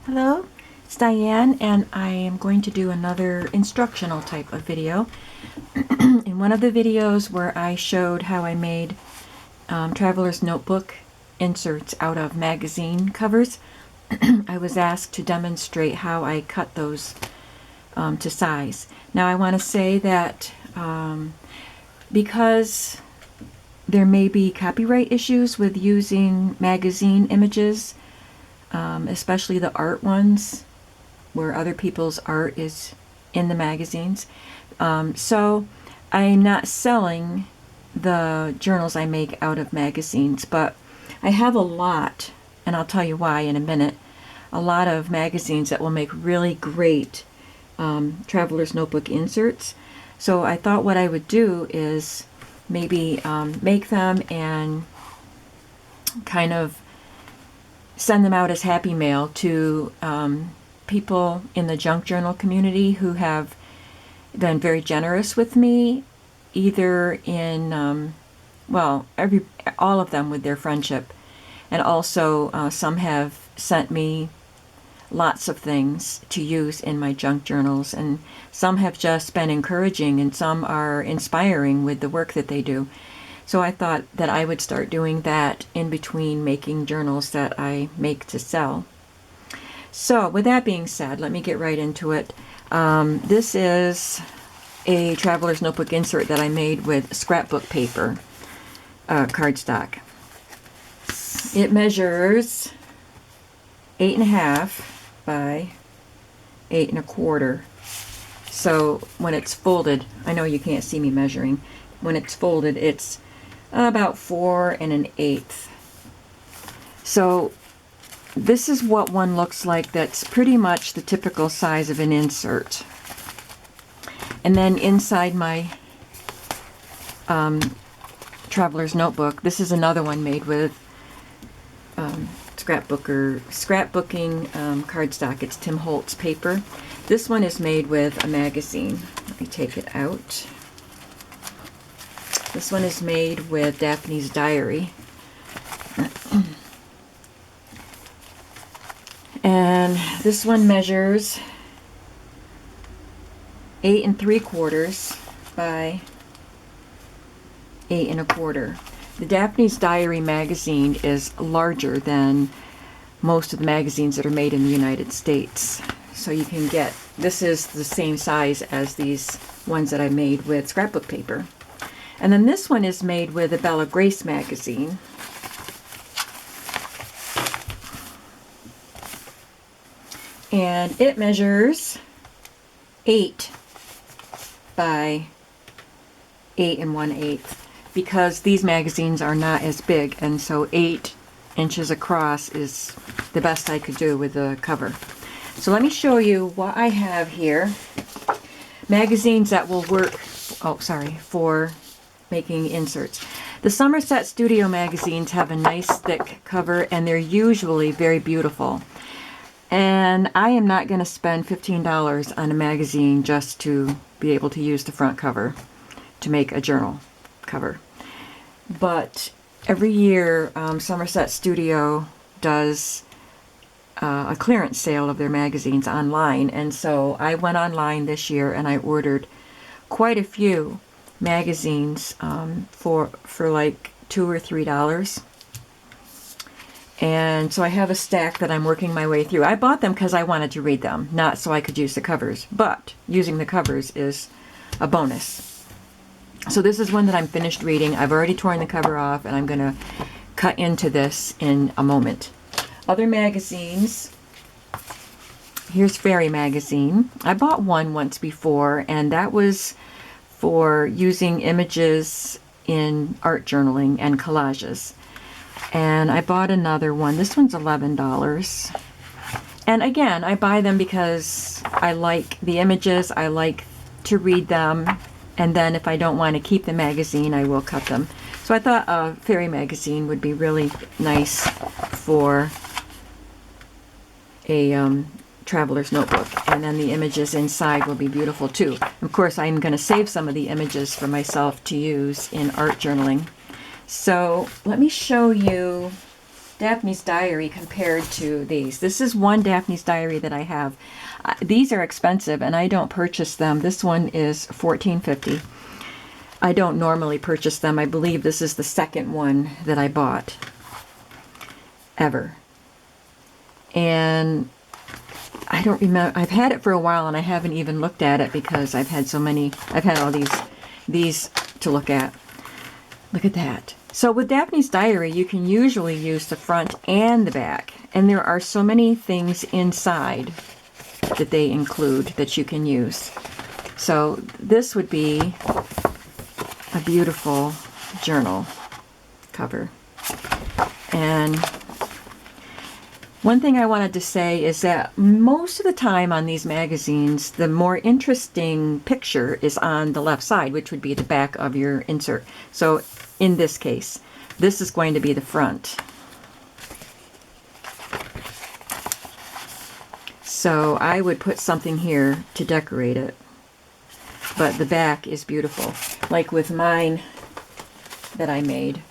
Hello, it's Diane, and I am going to do another instructional type of video. In one of the videos where I showed how I made Traveler's Notebook inserts out of magazine covers, I was asked to demonstrate how I cut those to size. Now I want to say that because there may be copyright issues with using magazine images, especially the art ones where other people's art is in the magazines. So I'm not selling the journals I make out of magazines, but I have a lot, and I'll tell you why in a minute, a lot of magazines that will make really great Traveler's Notebook inserts. So I thought what I would do is maybe make them and kind of send them out as happy mail to people in the junk journal community who have been very generous with me, either in all of them with their friendship, and also some have sent me lots of things to use in my junk journals, and some have just been encouraging, and some are inspiring with the work that they do. So I thought that I would start doing that in between making journals that I make to sell. So with that being said, let me get right into it. This is a Traveler's Notebook insert that I made with scrapbook paper, cardstock. It measures 8.5 by 8.25. So when it's folded, I know you can't see me measuring. When it's folded, it's about 4 1/8. So this is what one looks like. That's pretty much the typical size of an insert. And then inside my Traveler's Notebook, this is another one made with scrapbooking cardstock. It's Tim Holtz paper. This one is made with a magazine. Let me take it out. This one is made with Daphne's Diary. And this one measures 8 3/4 by 8 1/4. The Daphne's Diary magazine is larger than most of the magazines that are made in the United States. So you can get, this is the same size as these ones that I made with scrapbook paper. And then this one is made with a Bella Grace magazine. And it measures 8 by 8 1/8, because these magazines are not as big, and so 8 inches across is the best I could do with the cover. So let me show you what I have here. Magazines that will work, for making inserts. The Somerset Studio magazines have a nice thick cover, and they're usually very beautiful. And I am not going to spend $15 on a magazine just to be able to use the front cover to make a journal cover. But every year, Somerset Studio does a clearance sale of their magazines online, and so I went online this year and I ordered quite a few magazines for like $2 or $3. And so I have a stack that I'm working my way through. I bought them because I wanted to read them, not so I could use the covers. But using the covers is a bonus. So this is one that I'm finished reading. I've already torn the cover off, and I'm going to cut into this in a moment. Other magazines. Here's Fairy Magazine. I bought one once before, and that was for using images in art journaling and collages. And I bought another one. This one's $11. And again, I buy them because I like the images, I like to read them, and then if I don't want to keep the magazine, I will cut them. So I thought a Fairy Magazine would be really nice for a Traveler's Notebook. And then the images inside will be beautiful too. Of course, I'm going to save some of the images for myself to use in art journaling. So let me show you Daphne's Diary compared to these. This is one Daphne's Diary that I have. These are expensive and I don't purchase them. This one is $14.50. I don't normally purchase them. I believe this is the second one that I bought ever. And I don't remember. I've had it for a while and I haven't even looked at it because I've had so many. I've had all these to look at. Look at that. So with Daphne's Diary, you can usually use the front and the back. And there are so many things inside that they include that you can use. So this would be a beautiful journal cover. And one thing I wanted to say is that most of the time on these magazines, the more interesting picture is on the left side, which would be the back of your insert. So in this case, this is going to be the front. So I would put something here to decorate it. But the back is beautiful. Like with mine that I made,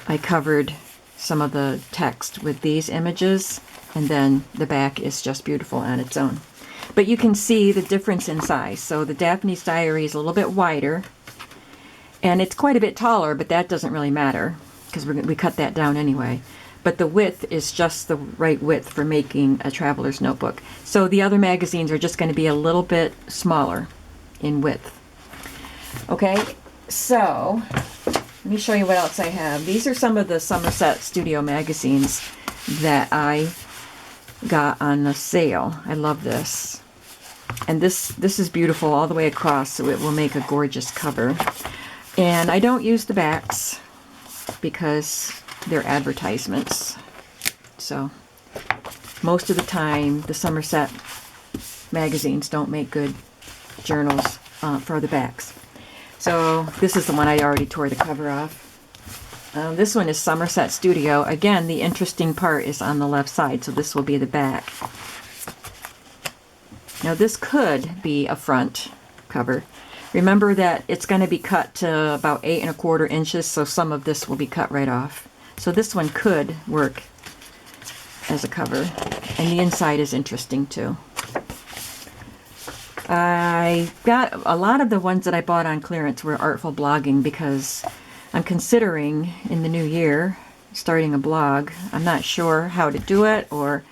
I covered some of the text with these images, and then the back is just beautiful on its own. But you can see the difference in size. So the Daphne's Diary is a little bit wider, and it's quite a bit taller, but that doesn't really matter because we cut that down anyway. But the width is just the right width for making a traveler's notebook. So the other magazines are just going to be a little bit smaller in width. Okay, so let me show you what else I have. These are some of the Somerset Studio magazines that I got on the sale. I love this. And this is beautiful all the way across, so it will make a gorgeous cover. And I don't use the backs because they're advertisements. So most of the time, the Somerset magazines don't make good journals for the backs. So this is the one I already tore the cover off. This one is Somerset Studio. Again, the interesting part is on the left side, so this will be the back. Now this could be a front cover. Remember that it's going to be cut to about 8 1/4 inches, so some of this will be cut right off. So this one could work as a cover, and the inside is interesting too. I got a lot of the ones that I bought on clearance were Artful Blogging because I'm considering in the new year starting a blog. I'm not sure how to do it or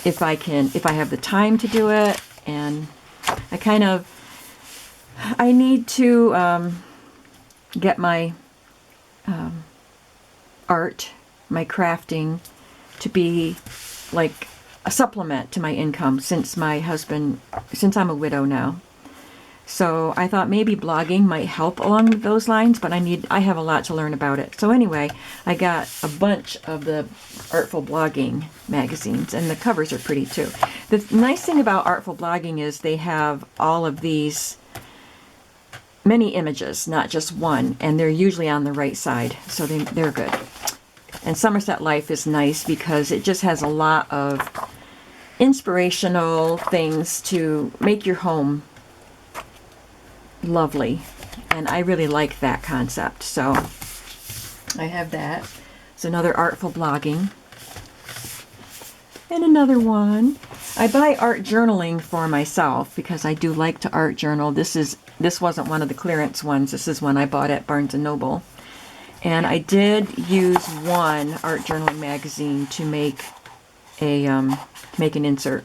if I have the time to do it, and I need to get my art, my crafting, to be like a supplement to my income since I'm a widow now. So I thought maybe blogging might help along those lines, but I have a lot to learn about it. So anyway, I got a bunch of the Artful Blogging magazines, and the covers are pretty too. The nice thing about Artful Blogging is they have all of these many images, not just one, and they're usually on the right side, so they're good. And Somerset Life is nice because it just has a lot of inspirational things to make your home lovely, and I really like that concept. So I have that. It's another Artful Blogging, and another one. I buy art journaling for myself because I do like to art journal. This wasn't one of the clearance ones. This is one I bought at Barnes & Noble. And I did use one art journaling magazine to make an insert,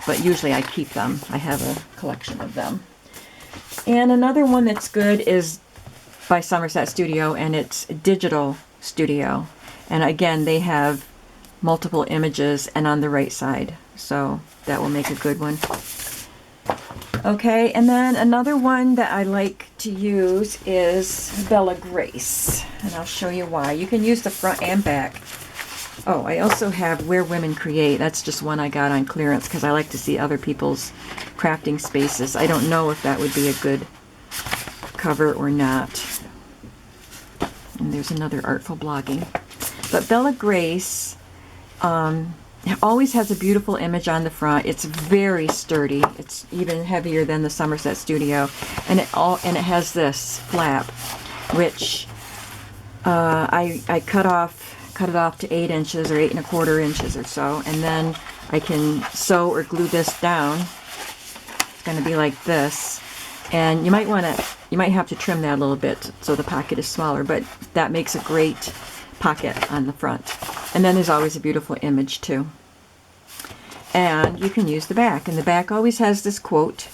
but usually I keep them. I have a collection of them. And another one that's good is by Somerset Studio, and it's Digital Studio. And again, they have multiple images and on the right side, so that will make a good one. Okay, and then another one that I like to use is Bella Grace, and I'll show you why. You can use the front and back. Oh, I also have Where Women Create. That's just one I got on clearance because I like to see other people's crafting spaces. I don't know if that would be a good cover or not. And there's another Artful Blogging. But Bella Grace always has a beautiful image on the front. It's very sturdy. It's even heavier than the Somerset Studio, and it has this flap, which I cut off cut it off to 8 inches or 8 1/4 inches or so, and then I can sew or glue this down. It's going to be like this, and you might have to trim that a little bit so the pocket is smaller, but that makes a great pocket on the front. And then there's always a beautiful image too. And you can use the back, and the back always has this quote,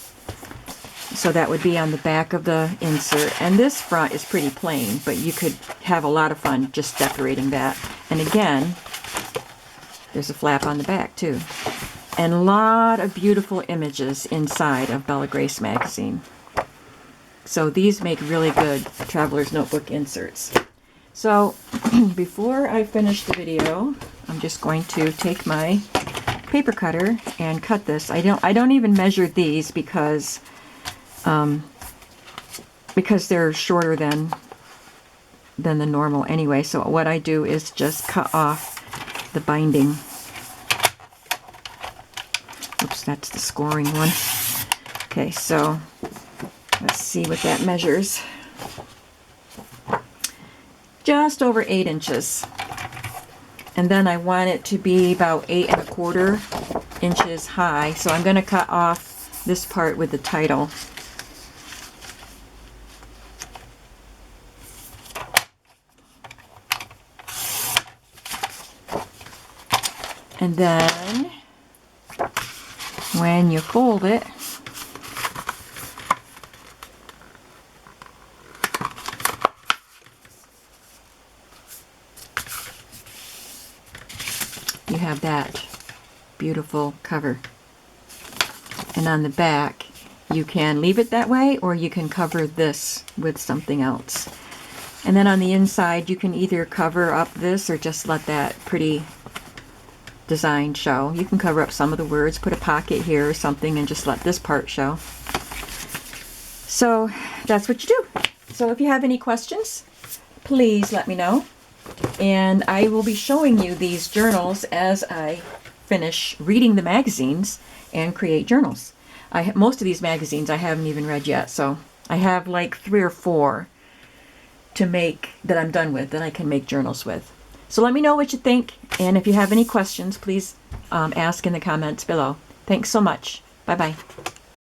so that would be on the back of the insert. And this front is pretty plain, but you could have a lot of fun just decorating that. And again, there's a flap on the back too, and a lot of beautiful images inside of Bella Grace magazine. So these make really good Traveler's Notebook inserts. So before I finish the video, I'm just going to take my paper cutter and cut this. I don't even measure these because they're shorter than the normal anyway. So what I do is just cut off the binding. Oops, that's the scoring one. Okay, so let's see what that measures. Just over 8 inches. And then I want it to be about 8 1/4 inches high. So I'm going to cut off this part with the title. And then when you fold it, you have that beautiful cover. And on the back, you can leave it that way, or you can cover this with something else. And then on the inside, you can either cover up this or just let that pretty design show. You can cover up some of the words, put a pocket here or something, and just let this part show. So that's what you do. So if you have any questions, please let me know. And I will be showing you these journals as I finish reading the magazines and create journals. Most of these magazines I haven't even read yet, so I have like 3 or 4 to make that I'm done with, that I can make journals with. So let me know what you think, and if you have any questions, please ask in the comments below. Thanks so much. Bye-bye.